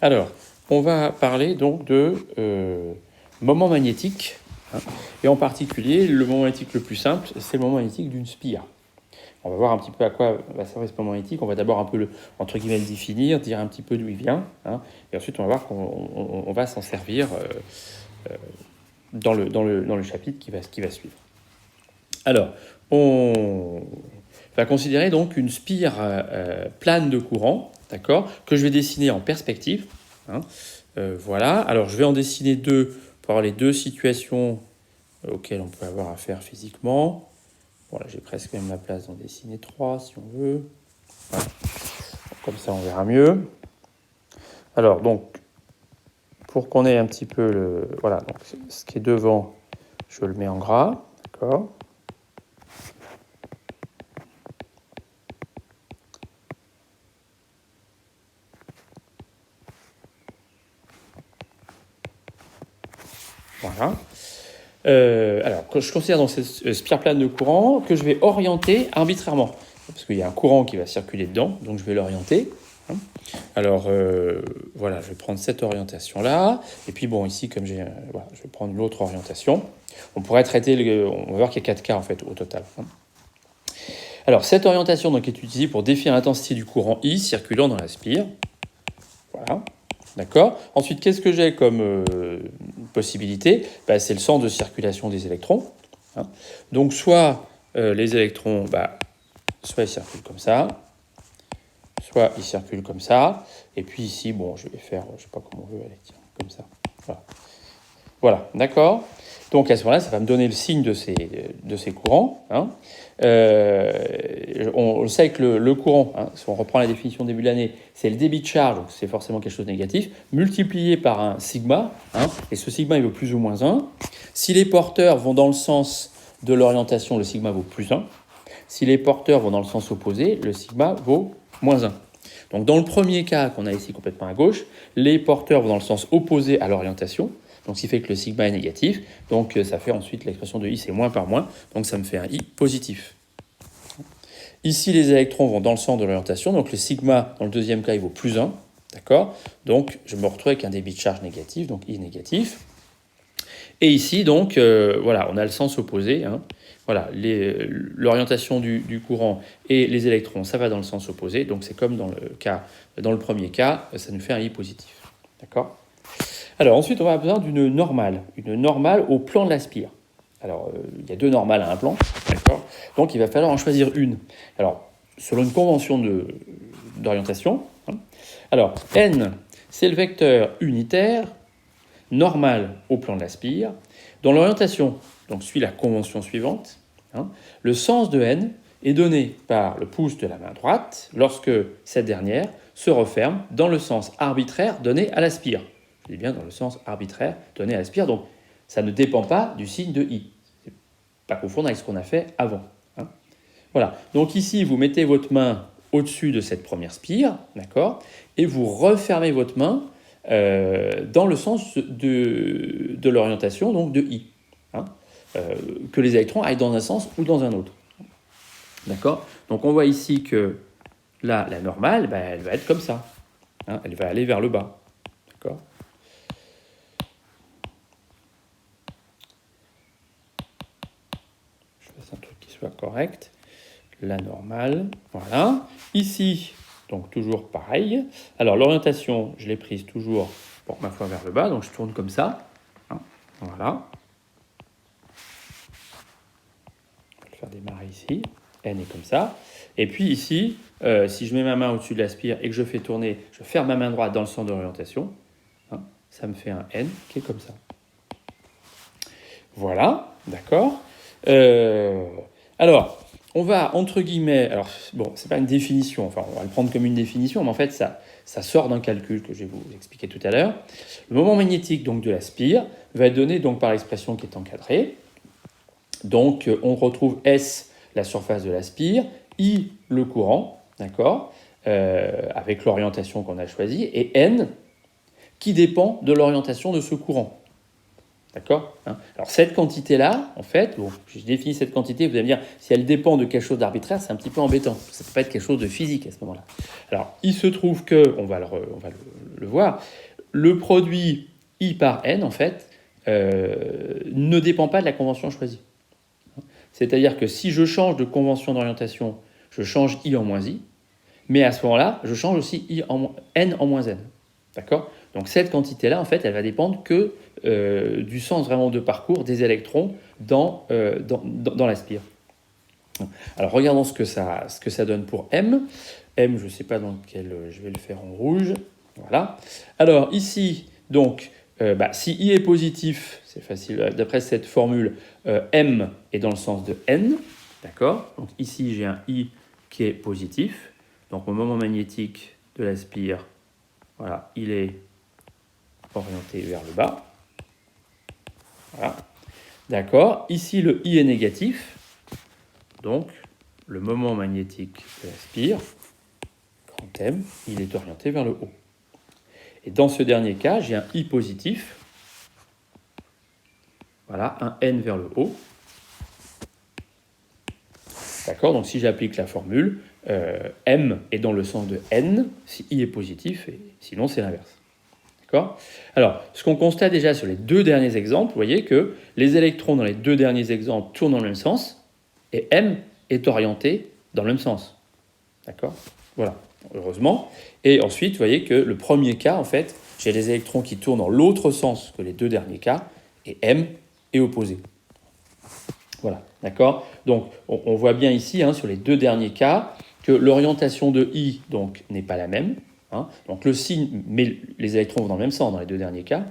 Alors, on va parler donc de moment magnétique, hein, et en particulier, le moment magnétique le plus simple, c'est le moment magnétique d'une spire. On va voir un petit peu à quoi va servir ce moment magnétique. On va d'abord un peu, entre guillemets, le définir, dire un petit peu d'où il vient, hein, et ensuite on va voir qu'on va s'en servir dans le chapitre qui va suivre. Alors, on va considérer donc une spire plane de courant, d'accord, que je vais dessiner en perspective. Hein. Voilà, alors je vais en dessiner deux pour avoir les deux situations auxquelles on peut avoir affaire physiquement. Voilà, j'ai presque même la place d'en dessiner trois si on veut. Voilà. Comme ça, on verra mieux. Alors, donc, pour qu'on ait un petit peu le... Voilà, donc ce qui est devant, je le mets en gras, d'accord. Voilà. Alors, je considère dans cette spire plane de courant que je vais orienter arbitrairement. Parce qu'il y a un courant qui va circuler dedans, donc je vais l'orienter. Alors, voilà, je vais prendre cette orientation-là. Et puis, bon, ici, comme j'ai... voilà, je vais prendre l'autre orientation. On pourrait traiter... on va voir qu'il y a 4 cas, en fait, au total. Alors, cette orientation donc, est utilisée pour définir l'intensité du courant I circulant dans la spire. Voilà. D'accord. Ensuite, qu'est-ce que j'ai comme possibilité ? C'est le sens de circulation des électrons. Hein. Donc, soit les électrons, soit ils circulent comme ça, soit ils circulent comme ça. Et puis ici, bon, je vais faire, je ne sais pas comment on veut, allez, tiens, comme ça. Voilà, d'accord. Donc à ce moment-là, ça va me donner le signe de ces courants. Hein. On sait que le courant, hein, si on reprend la définition début de l'année, c'est le débit de charge, donc c'est forcément quelque chose de négatif, multiplié par un sigma, hein, et ce sigma il vaut plus ou moins 1. Si les porteurs vont dans le sens de l'orientation, le sigma vaut plus 1. Si les porteurs vont dans le sens opposé, le sigma vaut moins 1. Donc dans le premier cas qu'on a ici complètement à gauche, les porteurs vont dans le sens opposé à l'orientation, donc ce qui fait que le sigma est négatif, donc ça fait ensuite l'expression de I, c'est moins par moins, donc ça me fait un I positif. Ici, les électrons vont dans le sens de l'orientation, donc le sigma, dans le deuxième cas, il vaut plus 1, d'accord ? Donc je me retrouve avec un débit de charge négatif, donc I négatif. Et ici, donc, voilà, on a le sens opposé, hein. Voilà, l'orientation du courant et les électrons, ça va dans le sens opposé, donc c'est comme dans le premier cas, ça nous fait un I positif, d'accord ? Alors ensuite, on va avoir besoin d'une normale au plan de la spire. Alors, il y a deux normales à un plan, d'accord ? Donc, il va falloir en choisir une. Alors, selon une convention d'orientation, hein, alors, n, c'est le vecteur unitaire normal au plan de la spire, dont l'orientation donc, suit la convention suivante. Hein, le sens de n est donné par le pouce de la main droite lorsque cette dernière se referme dans le sens arbitraire donné à la spire. Je dis bien dans le sens arbitraire donné à la spire, donc ça ne dépend pas du signe de I. Pas confondre avec ce qu'on a fait avant. Hein. Voilà, donc ici vous mettez votre main au-dessus de cette première spire, d'accord, et vous refermez votre main dans le sens de l'orientation, donc de I. Hein, que les électrons aillent dans un sens ou dans un autre. D'accord ? Donc on voit ici que là, la normale, elle va être comme ça. Hein, elle va aller vers le bas. D'accord ? Je fasse un truc qui soit correct. La normale, voilà. Ici, donc toujours pareil. Alors l'orientation, je l'ai prise toujours pour ma foi vers le bas, donc je tourne comme ça. Hein, voilà. Je vais le faire démarrer ici. N est comme ça. Et puis ici, si je mets ma main au-dessus de la spire et que je fais tourner, je ferme ma main droite dans le sens d'orientation, hein, ça me fait un N qui est comme ça. Voilà, d'accord. Alors, on va, entre guillemets, alors bon, c'est pas une définition, enfin on va le prendre comme une définition, mais en fait ça sort d'un calcul que je vais vous expliquer tout à l'heure. Le moment magnétique donc de la spire va être donné donc par l'expression qui est encadrée. Donc on retrouve S, la surface de la spire, I, le courant, d'accord, avec l'orientation qu'on a choisie, et N, qui dépend de l'orientation de ce courant. D'accord, hein. Alors cette quantité-là, en fait, bon, j'ai défini cette quantité, vous allez me dire, si elle dépend de quelque chose d'arbitraire, c'est un petit peu embêtant. Ça ne peut pas être quelque chose de physique à ce moment-là. Alors, il se trouve que, on va le voir, le produit I par N, en fait, ne dépend pas de la convention choisie. C'est-à-dire que si je change de convention d'orientation, je change I en moins I, mais à ce moment-là, je change aussi N en moins N. D'accord? Donc cette quantité-là, en fait, elle va dépendre que du sens vraiment de parcours des électrons dans la spire. Alors regardons ce que ça donne pour M. M, je ne sais pas dans lequel je vais le faire en rouge. Voilà. Alors ici, donc, si I est positif, c'est facile, d'après cette formule, M est dans le sens de N. D'accord? Donc ici, j'ai un I qui est positif. Donc mon moment magnétique de la spire, voilà, il est orienté vers le bas. Voilà. D'accord. Ici, le I est négatif. Donc, le moment magnétique de la spire, grand M, il est orienté vers le haut. Et dans ce dernier cas, j'ai un I positif. Voilà, un N vers le haut. D'accord. Donc, si j'applique la formule, M est dans le sens de N, si I est positif, et sinon, c'est l'inverse. D'accord. Alors, ce qu'on constate déjà sur les deux derniers exemples, vous voyez que les électrons dans les deux derniers exemples tournent dans le même sens, et M est orienté dans le même sens. D'accord. Voilà, heureusement. Et ensuite, vous voyez que le premier cas, en fait, j'ai les électrons qui tournent dans l'autre sens que les deux derniers cas, et M est opposé. Voilà, d'accord. Donc, on voit bien ici, sur les deux derniers cas, que l'orientation de I donc, n'est pas la même. Donc, le signe, mais les électrons vont dans le même sens dans les deux derniers cas.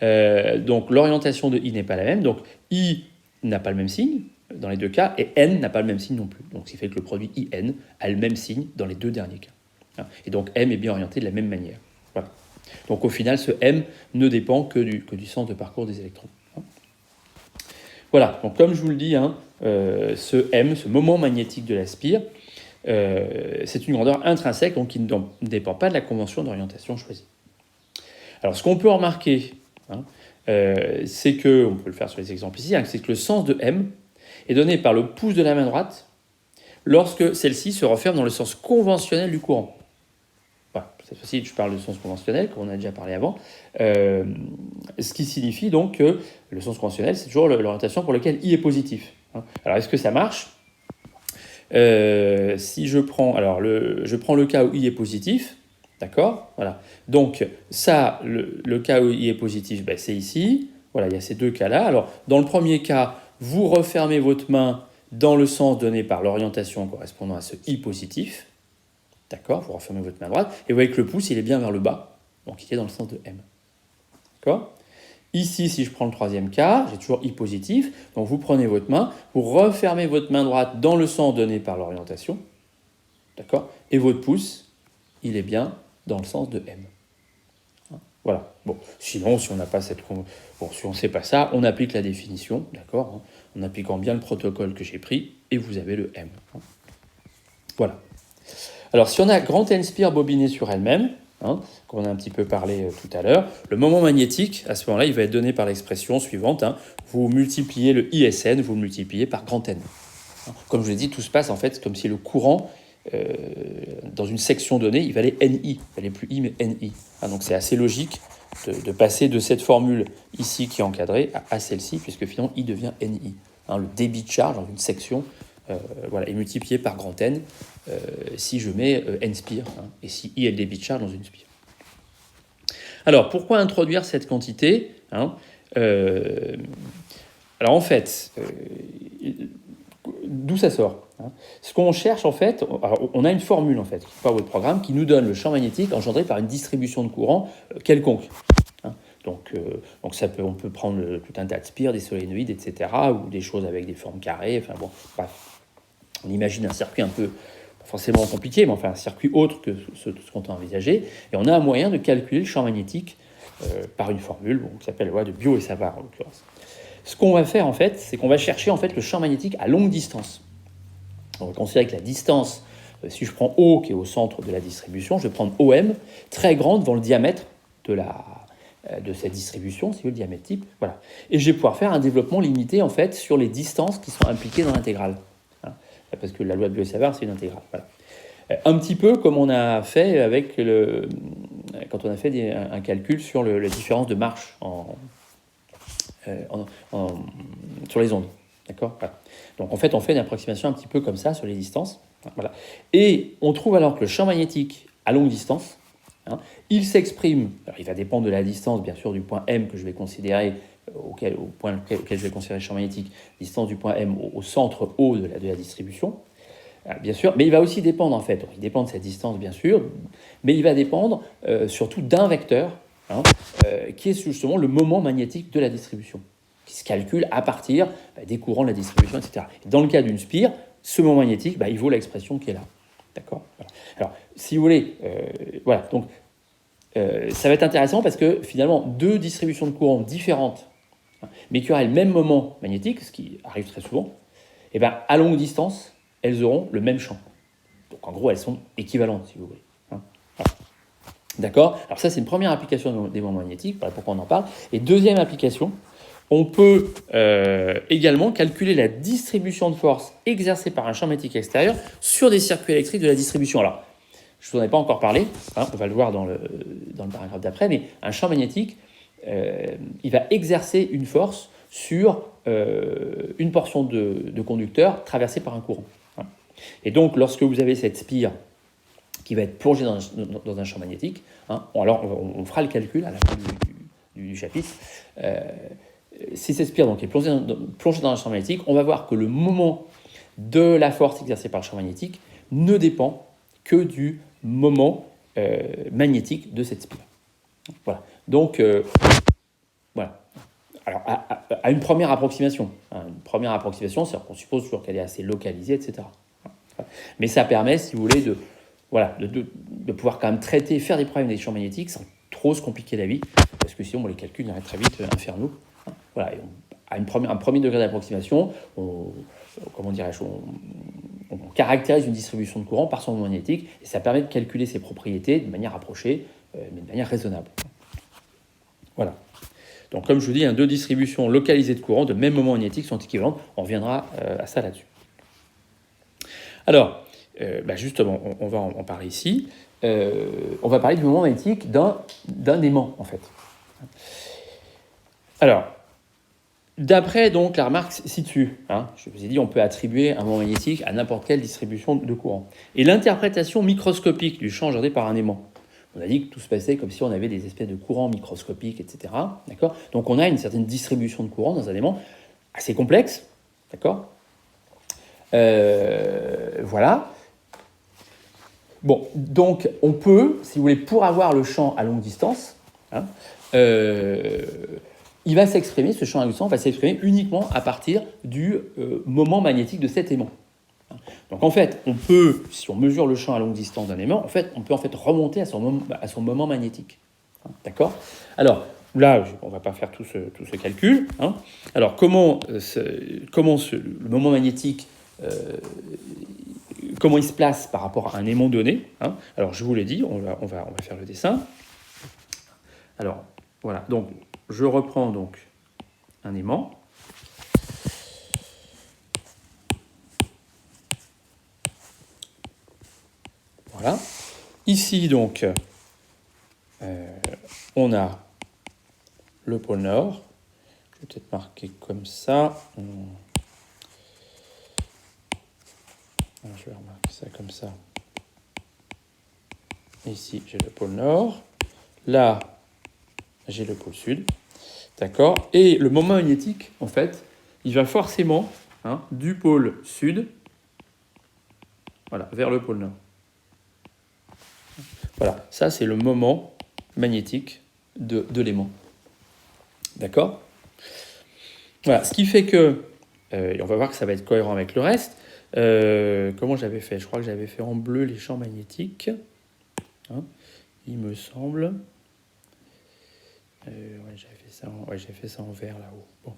Donc, l'orientation de I n'est pas la même. Donc, I n'a pas le même signe dans les deux cas, et N n'a pas le même signe non plus. Donc, ce qui fait que le produit IN a le même signe dans les deux derniers cas. Et donc, M est bien orienté de la même manière. Voilà. Donc, au final, ce M ne dépend que du sens de parcours des électrons. Voilà, donc comme je vous le dis, ce M, ce moment magnétique de la spire, c'est une grandeur intrinsèque, donc qui ne dépend pas de la convention d'orientation choisie. Alors, ce qu'on peut remarquer, c'est que, on peut le faire sur les exemples ici, c'est que le sens de M est donné par le pouce de la main droite lorsque celle-ci se referme dans le sens conventionnel du courant. Voilà, cette fois-ci, je parle de sens conventionnel, comme on a déjà parlé avant, ce qui signifie donc que le sens conventionnel, c'est toujours l'orientation pour laquelle I est positif. Alors, est-ce que ça marche ? Si je prends le cas où I est positif, d'accord, voilà. Donc ça, le cas où I est positif, c'est ici. Voilà, il y a ces deux cas-là. Alors, dans le premier cas, vous refermez votre main dans le sens donné par l'orientation correspondant à ce I positif. D'accord, vous refermez votre main droite. Et vous voyez que le pouce, il est bien vers le bas. Donc, il est dans le sens de M. D'accord ? Ici, si je prends le troisième cas, j'ai toujours I positif. Donc, vous prenez votre main, vous refermez votre main droite dans le sens donné par l'orientation. D'accord ? Et votre pouce, il est bien dans le sens de M. Voilà. Bon, sinon, si on n'a pas si on ne sait pas ça, on applique la définition, d'accord, en appliquant bien le protocole que j'ai pris, et vous avez le M. Voilà. Alors, si on a grand N spire bobiné sur elle-même, qu'on a un petit peu parlé tout à l'heure, le moment magnétique, à ce moment-là, il va être donné par l'expression suivante. Vous multipliez le ISN, vous le multipliez par grand N. Comme je l'ai dit, tout se passe en fait comme si le courant, dans une section donnée, il valait NI. Il valait plus I, mais NI. Donc c'est assez logique de passer de cette formule ici qui est encadrée à celle-ci, puisque finalement I devient NI. Le débit de charge dans une section est multiplié par grand N si je mets N spire, et si I est le débit de charge dans une spire. Alors, pourquoi introduire cette quantité Alors, en fait, d'où ça sort Ce qu'on cherche, en fait, on a une formule, en fait, par votre programme, qui nous donne le champ magnétique engendré par une distribution de courant quelconque. Donc on peut prendre tout un tas de spires, des solénoïdes, etc., ou des choses avec des formes carrées. Enfin bon, bref. On imagine un circuit un peu, pas forcément compliqué, mais enfin un circuit autre que ce qu'on a envisagé. Et on a un moyen de calculer le champ magnétique par une formule qui s'appelle la loi de Biot et Savart, en l'occurrence. Ce qu'on va faire, en fait, c'est qu'on va chercher en fait, le champ magnétique à longue distance. On va considérer que la distance, si je prends O qui est au centre de la distribution, je vais prendre OM très grande devant le diamètre de de cette distribution, si vous le diamètre type. Voilà. Et je vais pouvoir faire un développement limité, en fait, sur les distances qui sont impliquées dans l'intégrale. Hein, parce que la loi de Biot-Savart, c'est une intégrale. Voilà. Un petit peu comme on a fait quand on a fait un calcul sur la différence de marche sur les ondes. D'accord. Voilà. Donc en fait, on fait une approximation un petit peu comme ça sur les distances. Voilà. Et on trouve alors que le champ magnétique à longue distance, il s'exprime, alors il va dépendre de la distance, bien sûr, du point M que je vais considérer, au point auquel je vais considérer le champ magnétique, distance du point M au centre O de la distribution. Bien sûr, mais il va aussi dépendre en fait, donc il dépend de cette distance bien sûr, mais il va dépendre surtout d'un vecteur, qui est justement le moment magnétique de la distribution, qui se calcule à partir des courants de la distribution, etc. Dans le cas d'une spire, ce moment magnétique, il vaut l'expression qui est là. D'accord. Voilà. Alors, si vous voulez, voilà, donc ça va être intéressant parce que finalement, deux distributions de courants différentes, mais qui auraient le même moment magnétique, ce qui arrive très souvent, et à longue distance, elles auront le même champ. Donc en gros, elles sont équivalentes, si vous voulez. Voilà. D'accord. Alors ça, c'est une première application des moments magnétiques, voilà pourquoi on en parle. Et deuxième application, on peut également calculer la distribution de force exercée par un champ magnétique extérieur sur des circuits électriques de la distribution. Alors, je ne vous en ai pas encore parlé, on va le voir dans le paragraphe d'après, mais un champ magnétique, il va exercer une force sur une portion de conducteur traversée par un courant. Et donc, lorsque vous avez cette spire qui va être plongée dans un champ magnétique, alors on fera le calcul à la fin du chapitre. Si cette spire donc, est plongée dans un champ magnétique, on va voir que le moment de la force exercée par le champ magnétique ne dépend que du moment magnétique de cette spire. Voilà. Donc, voilà. Alors, à une première approximation. C'est-à-dire qu'on suppose toujours qu'elle est assez localisée, etc. Mais ça permet, si vous voulez, de pouvoir quand même faire des problèmes des champs magnétiques sans trop se compliquer la vie, parce que sinon, les calculs iraient très vite infernaux. Voilà, à un premier degré d'approximation, on caractérise une distribution de courant par son moment magnétique, et ça permet de calculer ses propriétés de manière approchée, mais de manière raisonnable. Voilà. Donc, comme je vous dis, deux distributions localisées de courant de même moment magnétique sont équivalentes. On reviendra à ça là-dessus. Alors, justement, on va en parler ici. On va parler du moment magnétique d'un aimant, en fait. Alors, d'après donc la remarque ci-dessus, je vous ai dit, on peut attribuer un moment magnétique à n'importe quelle distribution de courant. Et l'interprétation microscopique du champ engendré par un aimant. On a dit que tout se passait comme si on avait des espèces de courants microscopiques, etc. D'accord ? Donc on a une certaine distribution de courant dans un aimant assez complexe. D'accord ? Voilà. Bon, donc on peut, si vous voulez, pour avoir le champ à longue distance, il va s'exprimer, ce champ à longue distance va s'exprimer uniquement à partir du moment magnétique de cet aimant. Donc en fait, on peut, si on mesure le champ à longue distance d'un aimant, on peut remonter à son moment magnétique. D'accord ? Alors là, on ne va pas faire tout ce calcul. Alors comment le moment magnétique, comment il se place par rapport à un aimant donné ? Alors je vous l'ai dit, on va faire le dessin. Alors voilà, donc je reprends donc un aimant. Voilà. Ici, donc, on a le pôle Nord. Je vais peut-être marquer comme ça. Je vais remarquer ça comme ça. Ici, j'ai le pôle Nord. Là, j'ai le pôle Sud. D'accord ? Et le moment magnétique, en fait, il va forcément du pôle Sud vers le pôle Nord. Voilà, ça c'est le moment magnétique de l'aimant. D'accord ? Voilà, ce qui fait que, et on va voir que ça va être cohérent avec le reste, comment j'avais fait ? Je crois que j'avais fait en bleu les champs magnétiques. Il me semble. J'avais fait ça en vert là-haut. Bon.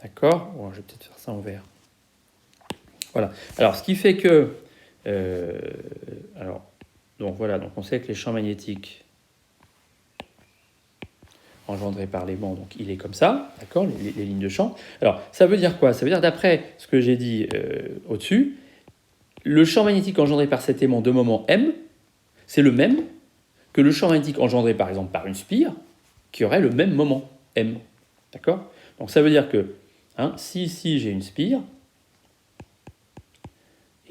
D'accord ? Bon, je vais peut-être faire ça en vert. Voilà. Alors, ce qui fait que... donc on sait que les champs magnétiques engendré par l'aimant, donc il est comme ça, d'accord, les lignes de champ. Alors, ça veut dire quoi? Ça veut dire, d'après ce que j'ai dit au-dessus, le champ magnétique engendré par cet aimant de moment M, c'est le même que le champ magnétique engendré, par exemple, par une spire, qui aurait le même moment M, d'accord? Donc, ça veut dire que, si ici j'ai une spire,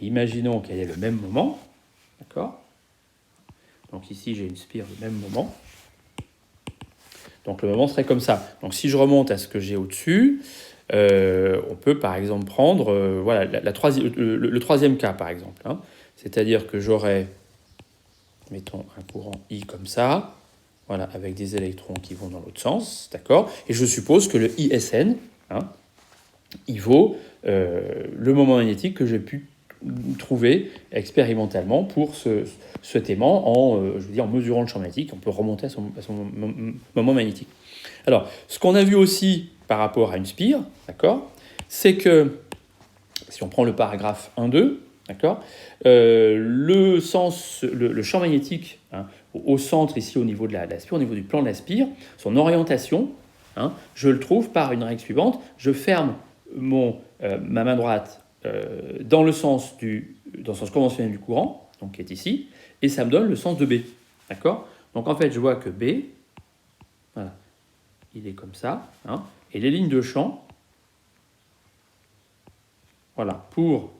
et imaginons qu'elle ait le même moment, d'accord? Donc ici, j'ai une spire du même moment. Donc le moment serait comme ça. Donc si je remonte à ce que j'ai au-dessus, on peut par exemple prendre voilà, le troisième cas, par exemple. C'est-à-dire que j'aurais, mettons, un courant I comme ça, voilà, avec des électrons qui vont dans l'autre sens, d'accord? Et je suppose que le ISN, il vaut le moment magnétique que j'ai pu trouver expérimentalement pour cet aimant en mesurant le champ magnétique. On peut remonter à son moment magnétique. Alors, ce qu'on a vu aussi par rapport à une spire, d'accord, c'est que, si on prend le paragraphe 1.2, d'accord, le champ magnétique au centre, ici au niveau de la spire, au niveau du plan de la spire, son orientation, je le trouve par une règle suivante. Je ferme ma main droite dans le sens conventionnel du courant, donc qui est ici, et ça me donne le sens de B. D'accord? Donc en fait, je vois que B, voilà, il est comme ça, et les lignes de champ, voilà, pour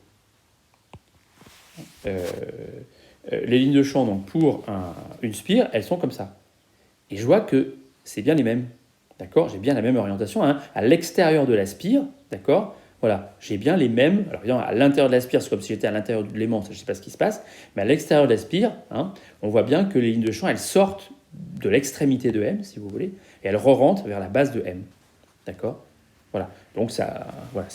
les lignes de champ donc pour une spire, elles sont comme ça. Et je vois que c'est bien les mêmes. D'accord? J'ai bien la même orientation. À l'extérieur de la spire, d'accord? Voilà, j'ai bien les mêmes. Alors, évidemment, à l'intérieur de la spire, c'est comme si j'étais à l'intérieur de l'aimant, je ne sais pas ce qui se passe. Mais à l'extérieur de la spire, on voit bien que les lignes de champ, elles sortent de l'extrémité de M, si vous voulez, et elles re-rentrent vers la base de M. D'accord? Voilà. Donc, ça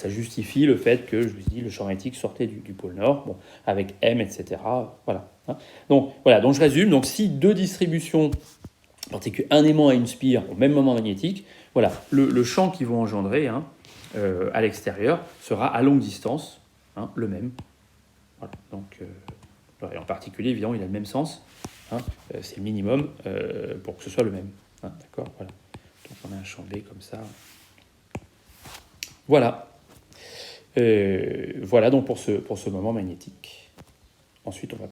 justifie le fait que, je vous dis, le champ magnétique sortait du pôle Nord, bon, avec M, etc. Voilà. Donc, voilà. Donc, je résume. Donc, si deux distributions, en particulier un aimant et une spire au même moment magnétique, voilà, le champ qu'ils vont engendrer à l'extérieur sera à longue distance le même. Voilà, donc, en particulier, évidemment, il a le même sens. C'est le minimum pour que ce soit le même. D'accord, voilà. Donc on a un champ B comme ça. Voilà. Voilà donc pour ce moment magnétique. Ensuite, on va